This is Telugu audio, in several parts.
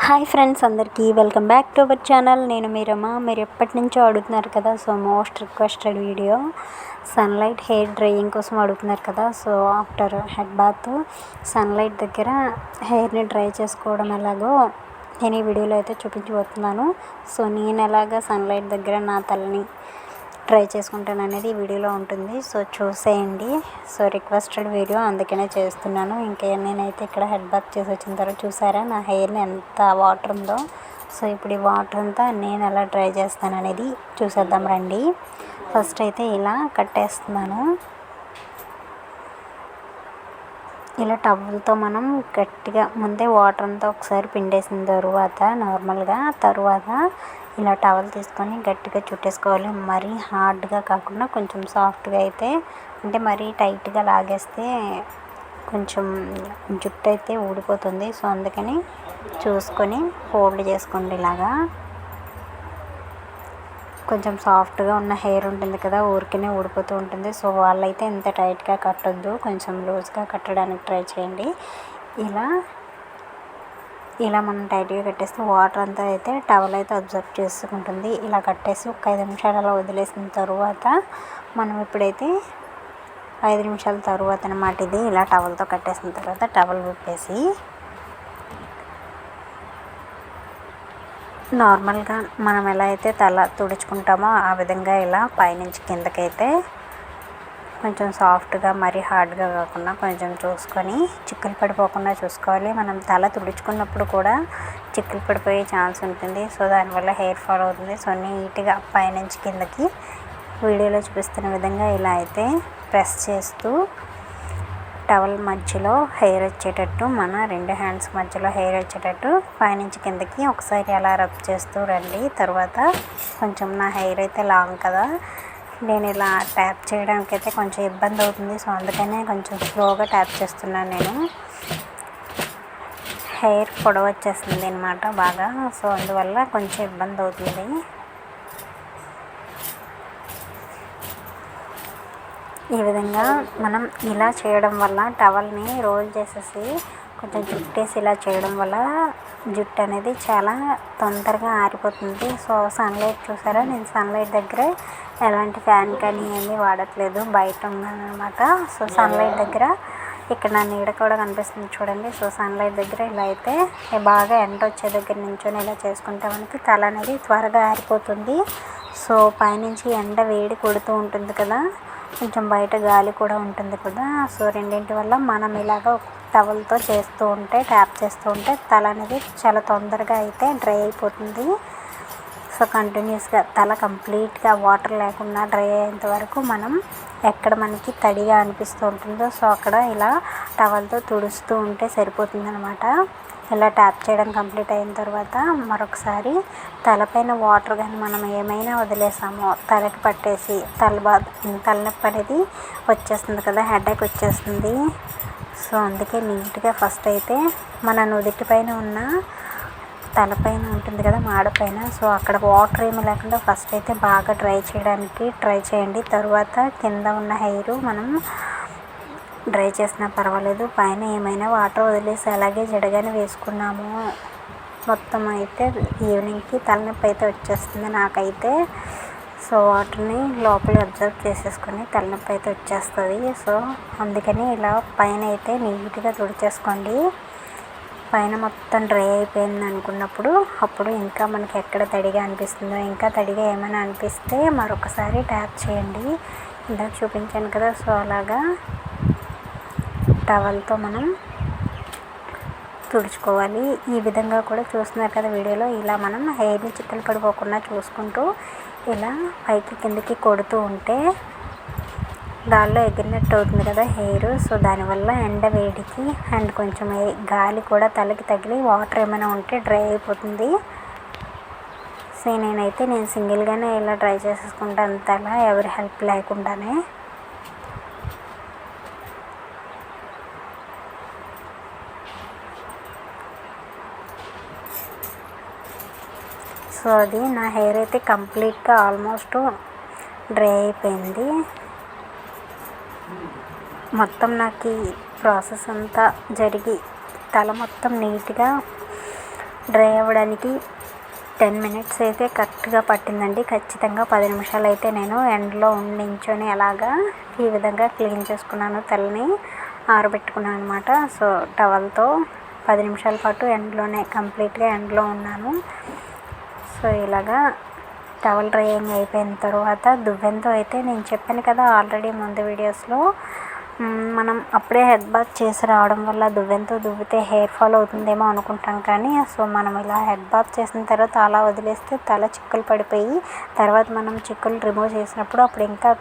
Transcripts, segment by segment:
హాయ్ ఫ్రెండ్స్, అందరికీ welcome back to our channel. నేను మీరమ్మా. మీరు ఎప్పటి నుంచో అడుగుతున్నారు కదా, so most requested video sunlight hair drying కోసం అడుగుతున్నారు కదా. So after head bath sunlight దగ్గర హెయిర్ని డ్రై చేసుకోవడం ఎలాగో నేను ఈ వీడియోలో అయితే చూపించబోతున్నాను. సో నేను ఎలాగ సన్లైట్ దగ్గర నా తలని ట్రై చేసుకుంటాను అనేది ఈ వీడియోలో ఉంటుంది. సో చూసేయండి. సో రిక్వెస్టెడ్ వీడియో అందుకనే చేస్తున్నాను. ఇంకా నేనైతే ఇక్కడ హెడ్ బాత్ చేసి వచ్చిన తర్వాత చూసారా నా హెయిర్ని ఎంత వాటర్ ఉందో. సో ఇప్పుడు ఈ వాటర్ అంతా నేను ఎలా డ్రై చేస్తాను అనేది చూసేద్దాం రండి. ఫస్ట్ అయితే ఇలా కట్టేస్తున్నాను. ఇలా టవల్తో మనం గట్టిగా ముందే వాటర్ అంతా ఒకసారి పిండేసిన తరువాత ఇలా టవల్ తీసుకొని గట్టిగా చుట్టేసుకోవాలి. మరీ హార్డ్గా కాకుండా కొంచెం సాఫ్ట్గా అయితే, అంటే మరీ టైట్గా లాగేస్తే కొంచెం జుట్టు అయితే ఊడిపోతుంది. సో అందుకని చూసుకొని ఫోల్డ్ చేసుకోండి. ఇలాగా కొంచెం సాఫ్ట్గా ఉన్న హెయిర్ ఉంటుంది కదా, ఊరికనే ఊడిపోతూ ఉంటుంది. సో వాళ్ళైతే ఎంత టైట్గా కట్టొద్దు, కొంచెం లూజ్గా కట్టడానికి ట్రై చేయండి. ఇలా మనం టైట్గా కట్టేస్తే వాటర్ అంతా అయితే టవల్ అయితే అబ్జర్వ్ చేసుకుంటుంది. ఇలా కట్టేసి ఒక 5 నిమిషాలు అలా వదిలేసిన తరువాత మనం ఇప్పుడైతే 5 నిమిషాల తరువాత అన్నమాట ఇది. ఇలా టవల్తో కట్టేసిన తర్వాత టవల్ విప్పేసి నార్మల్గా మనం ఎలా అయితే తల తుడుచుకుంటామో ఆ విధంగా ఇలా పైనుంచి కిందకైతే కొంచెం సాఫ్ట్గా మరీ హార్డ్గా కాకుండా కొంచెం చూసుకొని చిక్కులు పడిపోకుండా చూసుకోవాలి. మనం తల తుడుచుకున్నప్పుడు కూడా చిక్కులు పడిపోయే ఛాన్స్ ఉంటుంది. సో దానివల్ల హెయిర్ ఫాల్ అవుతుంది. సో నీట్గా పైనుంచి కిందకి వీడియోలో చూపిస్తున్న విధంగా ఇలా అయితే ప్రెస్ చేస్తూ టవల్ మధ్యలో హెయిర్ వచ్చేటట్టు, మన 2 హ్యాండ్స్ మధ్యలో హెయిర్ వచ్చేటట్టు పైనుంచి కిందకి ఒకసారి అలా రబ్ చేస్తూ రండి. తర్వాత కొంచెం నా హెయిర్ అయితే లాంగ్ కదా, నేను ఇలా ట్యాప్ చేయడానికి అయితే కొంచెం ఇబ్బంది అవుతుంది. సో అందుకనే కొంచెం స్లోగా ట్యాప్ చేస్తున్నాను నేను. హెయిర్ పొడవు వచ్చేస్తుంది అన్నమాట బాగా. సో అందువల్ల కొంచెం ఇబ్బంది అవుతుంది. ఈ విధంగా మనం ఇలా చేయడం వల్ల టవల్ని రోల్ చేసేసి కొంచెం చుట్టేసి ఇలా చేయడం వల్ల జుట్టు అనేది చాలా తొందరగా ఆరిపోతుంది. సో సన్లైట్ చూసారా, నేను సన్లైట్ దగ్గర ఎలాంటి ఫ్యాన్ కానీ ఏమీ వాడట్లేదు, బయట ఉన్నాను అనమాట. సో సన్లైట్ దగ్గర ఇక్కడ నా నీడ కూడా కనిపిస్తుంది చూడండి. సో సన్లైట్ దగ్గర ఇలా అయితే బాగా ఎండ వచ్చే దగ్గర నుంచొని ఇలా చేసుకుంటే మనకి తల అనేది త్వరగా ఆరిపోతుంది. సో పైనుంచి ఎండ వేడి కొడుతూ ఉంటుంది కదా, కొంచెం బయట గాలి కూడా ఉంటుంది కదా. సో రెండింటి వల్ల మనం ఇలాగ టవల్తో చేస్తూ ఉంటే, ట్యాప్ చేస్తూ ఉంటే తల అనేది చాలా తొందరగా అయితే డ్రై అయిపోతుంది. సో కంటిన్యూస్గా తల కంప్లీట్గా వాటర్ లేకుండా డ్రై అయ్యేంత వరకు మనం ఎక్కడ మనకి తడిగా అనిపిస్తూ ఉంటుందో సో అక్కడ ఇలా టవల్తో తుడుస్తూ ఉంటే సరిపోతుంది అనమాట. ఇలా ట్యాప్ చేయడం కంప్లీట్ అయిన తర్వాత మరొకసారి తలపైన వాటర్ కానీ మనం ఏమైనా వదిలేసామో తలకి పట్టేసి తలనొప్పి అనేది వచ్చేస్తుంది కదా, హెడేక్ వచ్చేస్తుంది. సో అందుకే నీట్గా ఫస్ట్ అయితే మన నుదిటి పైన ఉన్న తలపైన ఉంటుంది కదా, మాడపైన, సో అక్కడ వాటర్ ఏమీ లేకుండా ఫస్ట్ అయితే బాగా డ్రై చేయడానికి ట్రై చేయండి. తర్వాత కింద ఉన్న హెయిర్ మనం డ్రై చేసినా పర్వాలేదు, పైన ఏమైనా వాటర్ వదిలేసి అలాగే జడగానే వేసుకున్నాము మొత్తం అయితే ఈవినింగ్కి తలనొప్పి అయితే వచ్చేస్తుంది నాకైతే. సో వాటర్ని లోపల అబ్జర్వ్ చేసేసుకొని తలనొప్పి అయితే వచ్చేస్తుంది. సో అందుకని ఇలా పైన అయితే నీట్గా తుడిచేసుకోండి. పైన మొత్తం డ్రై అయిపోయింది అనుకున్నప్పుడు అప్పుడు ఇంకా మనకి ఎక్కడ తడిగా అనిపిస్తుందో, ఇంకా తడిగా ఏమైనా అనిపిస్తే మరొకసారి ట్యాప్ చేయండి. ఇందాక చూపించాను కదా, సో అలాగా టవల్తో మనం తుడుచుకోవాలి. ఈ విధంగా కూడా చూస్తున్నారు కదా వీడియోలో, ఇలా మనం హెయిర్ని చిక్కులు పడిపోకుండా చూసుకుంటూ ఇలా పైకి కిందకి కొడుతూ ఉంటే గాల్లో ఎగిరినట్టు అవుతుంది కదా హెయిర్. సో దానివల్ల ఎండ వేడికి అండ్ కొంచెం గాలి కూడా తలకి తగిలి వాటర్ ఏమైనా ఉంటే డ్రై అయిపోతుంది. సో నేను సింగిల్గానే ఇలా డ్రై చేసేసుకుంటాను తల, ఎవరి హెల్ప్ లేకుండానే. సో అది నా హెయిర్ అయితే కంప్లీట్గా ఆల్మోస్ట్ డ్రై అయిపోయింది. మొత్తం నాకు ఈ ప్రాసెస్ అంతా జరిగి తల మొత్తం నీట్గా డ్రై అవ్వడానికి 10 మినిట్స్ అయితే కరెక్ట్గా పట్టిందండి. ఖచ్చితంగా 10 నిమిషాలు అయితే నేను ఎండలో నించొని అలాగా ఈ విధంగా క్లీన్ చేసుకున్నాను. తలని ఆరబెట్టుకున్నాను అనమాట. సో టవల్తో 10 నిమిషాల పాటు ఎండలోనే కంప్లీట్గా ఎండలో ఉన్నాను. సో ఇలాగా టవల్ డ్రైయింగ్ అయిపోయిన తర్వాత దువ్వెనతో అయితే నేను చెప్పాను కదా ఆల్రెడీ ముందు వీడియోస్లో, మనం అప్పుడే హెడ్ బాత్ చేసి రావడం వల్ల దువ్వెనతో దువ్వితే హెయిర్ ఫాల్ అవుతుందేమో అనుకుంటాం. కానీ సో మనం ఇలా హెడ్ బాత్ చేసిన తర్వాత అలా వదిలేస్తే తల చిక్కులు పడిపోయి తర్వాత మనం చిక్కులు రిమూవ్ చేసినప్పుడు అప్పుడు ఇంకా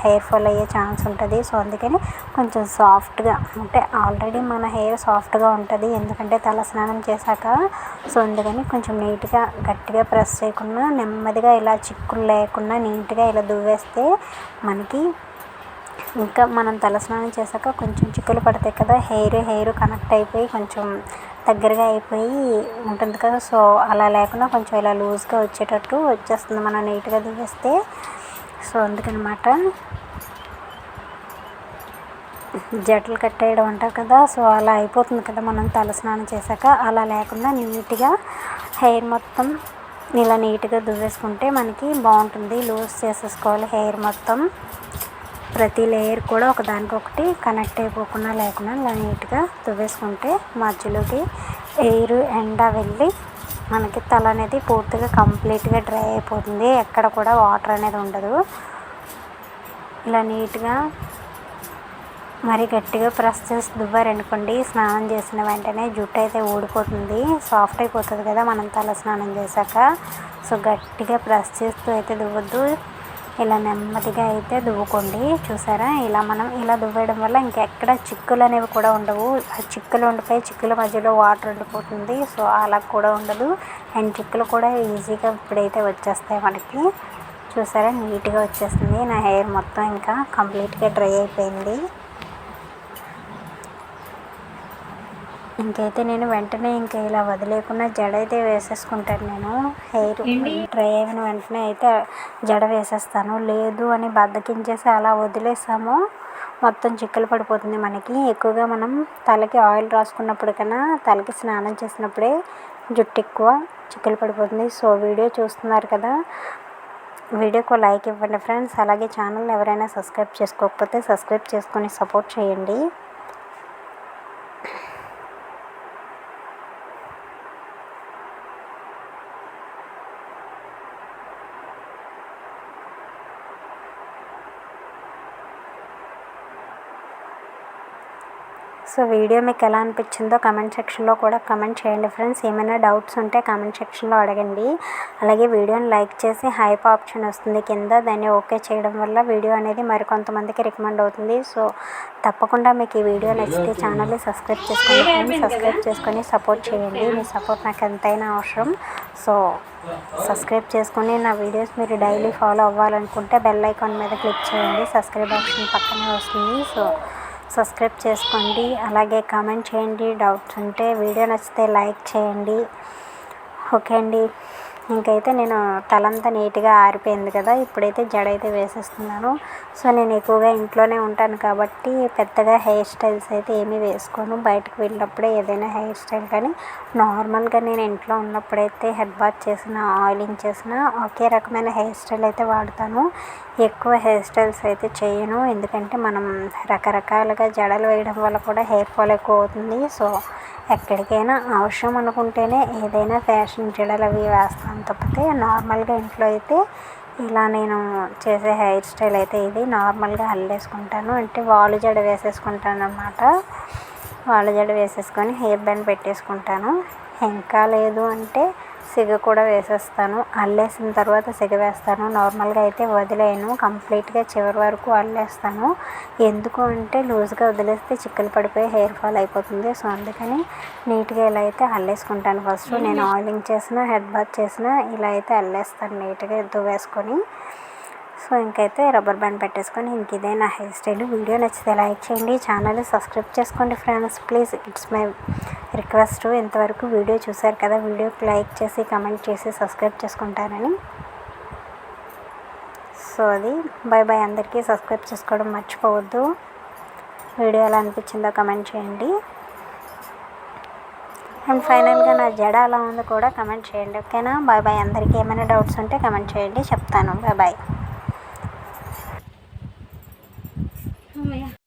హెయిర్ ఫాల్ అయ్యే ఛాన్స్ ఉంటుంది. సో అందుకని కొంచెం సాఫ్ట్గా, అంటే ఆల్రెడీ మన హెయిర్ సాఫ్ట్గా ఉంటుంది ఎందుకంటే తల స్నానం చేశాక. సో అందుకని కొంచెం నీట్గా గట్టిగా ప్రెస్ చేయకుండా నెమ్మదిగా ఇలా చిక్కులు లేకుండా నీట్గా ఇలా దువ్వేస్తే మనకి ఇంకా మనం తలస్నానం చేశాక కొంచెం చిక్కులు పడతాయి కదా, హెయిర్ కనెక్ట్ అయిపోయి కొంచెం దగ్గరగా అయిపోయి ఉంటుంది కదా. సో అలా లేకుండా కొంచెం ఇలా లూజ్గా వచ్చేటట్టు వచ్చేస్తుంది మనం నీట్గా దువ్వేస్తే. సో అందుకనమాట జడలు కట్టేయడం అంటారు కదా, సో అలా అయిపోతుంది కదా మనం తలస్నానం చేశాక. అలా లేకుండా నీట్గా హెయిర్ మొత్తం ఇలా నీట్గా దువ్వేసుకుంటే మనకి బాగుంటుంది. లూజ్ చేసేసుకోవాలి హెయిర్ మొత్తం, ప్రతి లేయర్ కూడా ఒకదానికొకటి కనెక్ట్ అయిపోకుండా లేకుండా ఇలా నీట్గా దువ్వేసుకుంటే మధ్యలోకి ఎయిర్ ఎండ వెళ్ళి మనకి తల అనేది పూర్తిగా కంప్లీట్గా డ్రై అయిపోతుంది. ఎక్కడ కూడా వాటర్ అనేది ఉండదు. ఇలా నీట్గా మరి గట్టిగా ప్రెస్ చేసి దువ్వారనుకోండి, స్నానం చేసిన వెంటనే జుట్టు అయితే ఊడిపోతుంది, సాఫ్ట్ అయిపోతుంది కదా మనం తల స్నానం చేశాక. సో గట్టిగా ప్రెస్ చేస్తూ అయితే దువ్వద్దు, ఇలా నెమ్మదిగా అయితే దువ్వుకోండి. చూసారా, ఇలా మనం ఇలా దువ్వేయడం వల్ల ఇంకెక్కడ చిక్కులు అనేవి కూడా ఉండవు. ఆ చిక్కులు ఉండిపోయి చిక్కుల మధ్యలో వాటర్ ఉండిపోతుంది. సో అలా కూడా ఉండదు. అండ్ చిక్కులు కూడా ఈజీగా ఇప్పుడైతే వచ్చేస్తాయి మనకి. చూసారా, నీట్గా వచ్చేస్తుంది. నా హెయిర్ మొత్తం ఇంకా కంప్లీట్గా డ్రై అయిపోయింది. ఇంకైతే నేను వెంటనే ఇంకా ఇలా వదిలేకుండా జడ అయితే వేసేసుకుంటాను. నేను హెయిర్ డ్రై అయిన వెంటనే అయితే జడ వేసేస్తాను. లేదు అని బద్దకించేసి అలా వదిలేసామో మొత్తం చిక్కులు పడిపోతుంది మనకి. ఎక్కువగా మనం తలకి ఆయిల్ రాసుకున్నప్పుడు కన్నా తలకి స్నానం చేసినప్పుడే జుట్టు ఎక్కువ చిక్కులు పడిపోతుంది. సో వీడియో చూస్తున్నారు కదా, వీడియోకి లైక్ ఇవ్వండి ఫ్రెండ్స్. అలాగే ఛానల్ ఎవరైనా సబ్స్క్రైబ్ చేసుకోకపోతే సబ్స్క్రైబ్ చేసుకొని సపోర్ట్ చేయండి. సో వీడియో మీకు ఎలా అనిపించిందో కమెంట్ సెక్షన్లో కూడా కమెంట్ చేయండి ఫ్రెండ్స్. ఏమైనా డౌట్స్ ఉంటే కమెంట్ సెక్షన్లో అడగండి. అలాగే వీడియోని లైక్ చేసి హైప్ ఆప్షన్ వస్తుంది కింద, దాన్ని ఓకే చేయడం వల్ల వీడియో అనేది మరికొంతమందికి రికమెండ్ అవుతుంది. సో తప్పకుండా మీకు ఈ వీడియో నచ్చితే ఛానల్ని సబ్స్క్రైబ్ చేసుకోండి ఫ్రెండ్స్. సబ్స్క్రైబ్ చేసుకొని సపోర్ట్ చేయండి. మీ సపోర్ట్ నాకు ఎంతైనా అవసరం. సో సబ్స్క్రైబ్ చేసుకొని నా వీడియోస్ మీరు డైలీ ఫాలో అవ్వాలనుకుంటే బెల్ ఐకాన్ మీద క్లిక్ చేయండి. సబ్స్క్రైబ్ ఆప్షన్ పక్కనే వస్తుంది. సో సబ్స్క్రైబ్ చేసుకోండి. అలాగే కామెంట్ చేయండి డౌట్స్ ఉంటే. వీడియో నచ్చితే లైక్ చేయండి. ఓకే అండి, ఇంకైతే నేను తలంతా నీట్గా ఆరిపోయింది కదా, ఇప్పుడైతే జడ అయితే వేసేస్తున్నాను. సో నేను ఎక్కువగా ఇంట్లోనే ఉంటాను కాబట్టి పెద్దగా హెయిర్ స్టైల్స్ అయితే ఏమీ వేసుకోను. బయటకు వెళ్ళినప్పుడే ఏదైనా హెయిర్ స్టైల్, కానీ నార్మల్గా నేను ఇంట్లో ఉన్నప్పుడైతే హెడ్ బాత్ చేసిన ఆయిలింగ్ చేసిన ఒకే రకమైన హెయిర్ స్టైల్ అయితే వాడతాను. ఎక్కువ హెయిర్ స్టైల్స్ అయితే చేయను, ఎందుకంటే మనం రకరకాలుగా జడలు వేయడం వల్ల కూడా హెయిర్ ఫాల్ ఎక్కువ అవుతుంది. సో ఎక్కడికైనా అవసరం అనుకుంటేనే ఏదైనా ఫ్యాషన్ జడలు అవి వేస్తాను తప్పితే నార్మల్గా ఇంట్లో అయితే ఇలా నేను చేసే హెయిర్ స్టైల్ అయితే ఇది నార్మల్గా అల్లేసుకుంటాను, అంటే వాలు జడ వేసేసుకుంటాను అన్నమాట. వాలు జడ వేసేసుకొని హెయిర్ బ్యాండ్ పెట్టేసుకుంటాను. ఇంకా లేదు అంటే సిగ కూడా వేసేస్తాను. అల్లేసిన తర్వాత సిగ వేస్తాను. నార్మల్గా అయితే వదిలేయను, కంప్లీట్గా చివరి వరకు అల్లేస్తాను. ఎందుకు అంటే లూజ్గా వదిలేస్తే చిక్కులు పడిపోయి హెయిర్ ఫాల్ అయిపోతుంది. సో అందుకని నీట్గా ఇలా అయితే అల్లేసుకుంటాను. ఫస్ట్ నేను ఆయిలింగ్ చేసిన హెడ్ బాత్ చేసిన ఇలా అయితే అల్లేస్తాను నీట్గా దువ్వేసుకొని. సో ఇంకైతే రబ్బర్ బ్యాండ్ పెట్టేసుకొని ఇంక ఇదే నా హెయిర్ స్టైల్. వీడియో నచ్చితే లైక్ చేయండి, ఛానల్ని సబ్స్క్రైబ్ చేసుకోండి friends please, it's my request. ఇంతవరకు వీడియో చూశారు కదా, వీడియోకి లైక్ చేసి కమెంట్ చేసి సబ్స్క్రైబ్ చేసుకుంటారని. సో అది బై బై, అందరికీ సబ్స్క్రైబ్ చేసుకోవడం మర్చిపోవద్దు. వీడియో ఎలా అనిపించిందో కమెంట్ చేయండి. అండ్ ఫైనల్గా నా జడ ఎలా ఉందో కూడా కమెంట్ చేయండి. ఓకేనా? Bye bye. అందరికీ ఏమైనా డౌట్స్ ఉంటే కమెంట్ చేయండి, చెప్తాను. Bye bye.